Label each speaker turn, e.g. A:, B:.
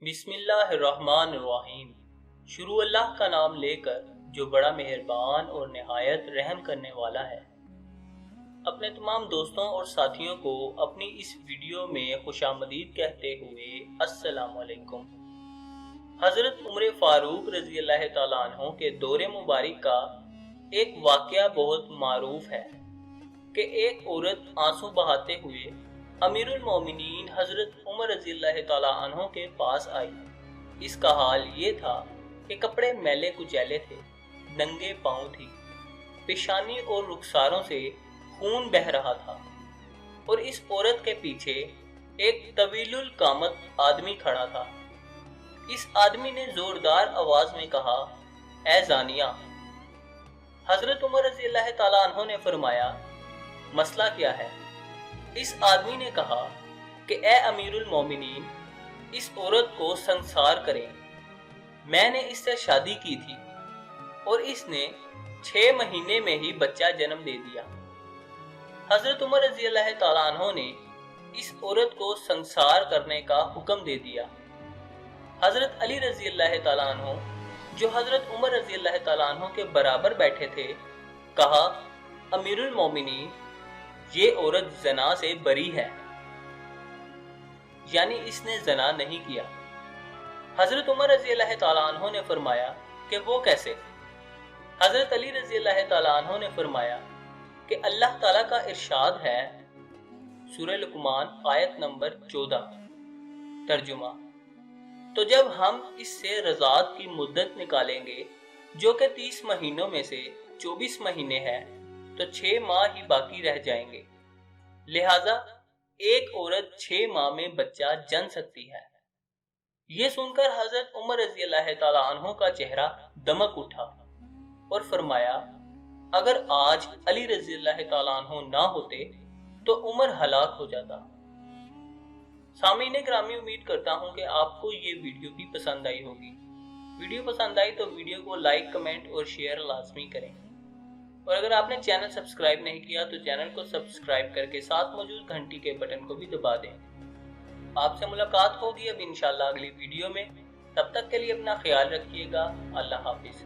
A: بسم اللہ الرحمن الرحیم۔ شروع اللہ کا نام لے کر جو بڑا مہربان اور نہایت رحم کرنے والا ہے۔ اپنے تمام دوستوں اور ساتھیوں کو اپنی اس ویڈیو میں خوش آمدید کہتے ہوئے السلام علیکم۔ حضرت عمر فاروق رضی اللہ تعالیٰ عنہ کے دور مبارک کا ایک واقعہ بہت معروف ہے کہ ایک عورت آنسو بہاتے ہوئے امیر المومنین حضرت عمر رضی اللہ تعالیٰ عنہ کے پاس آئی۔ اس کا حال یہ تھا کہ کپڑے میلے کچیلے تھے، ننگے پاؤں تھی، پیشانی اور رخساروں سے خون بہہ رہا تھا، اور اس عورت کے پیچھے ایک طویل القامت آدمی کھڑا تھا۔ اس آدمی نے زوردار آواز میں کہا، اے زانیہ! حضرت عمر رضی اللہ تعالیٰ عنہ نے فرمایا، مسئلہ کیا ہے؟ اس آدمی نے کہا کہ اے امیر المومنین، اس عورت کو سنسار کریں۔ میں نے اس سے شادی کی تھی اور اس نے 6 مہینے میں ہی بچہ جنم دے دیا۔ حضرت عمر رضی اللہ تعالیٰ عنہ نے اس عورت کو سنسار کرنے کا حکم دے دیا۔ حضرت علی رضی اللہ تعالیٰ عنہ جو حضرت عمر رضی اللہ تعالیٰ عنہ کے برابر بیٹھے تھے، کہا، امیر المومنین، یہ عورت زنا سے بری ہے، یعنی اس نے زنا نہیں کیا۔ حضرت عمر رضی اللہ تعالیٰ عنہ نے فرمایا کہ وہ کیسے؟ حضرت علی رضی اللہ تعالیٰ عنہ نے فرمایا کہ اللہ تعالیٰ کا ارشاد ہے، سورہ لقمان آیت نمبر 14، ترجمہ، تو جب ہم اس سے رضاعت کی مدت نکالیں گے جو کہ 30 مہینوں میں سے 24 مہینے ہے تو 6 ماہ ہی باقی رہ جائیں گے، لہٰذا ایک عورت 6 ماہ میں بچہ جن سکتی ہے۔ یہ سن کر حضرت عمر رضی اللہ تعالیٰ عنہ کا چہرہ دمک اٹھا اور فرمایا، اگر آج علی رضی اللہ تعالیٰ عنہ نہ ہوتے تو عمر ہلاک ہو جاتا۔ سامعین گرامی، امید کرتا ہوں کہ آپ کو یہ ویڈیو بھی پسند آئی ہوگی۔ ویڈیو پسند آئی تو ویڈیو کو لائک، کمنٹ اور شیئر لازمی کریں، اور اگر آپ نے چینل سبسکرائب نہیں کیا تو چینل کو سبسکرائب کر کے ساتھ موجود گھنٹی کے بٹن کو بھی دبا دیں۔ آپ سے ملاقات ہوگی اب انشاءاللہ اگلی ویڈیو میں۔ تب تک کے لیے اپنا خیال رکھیے گا۔ اللہ حافظ۔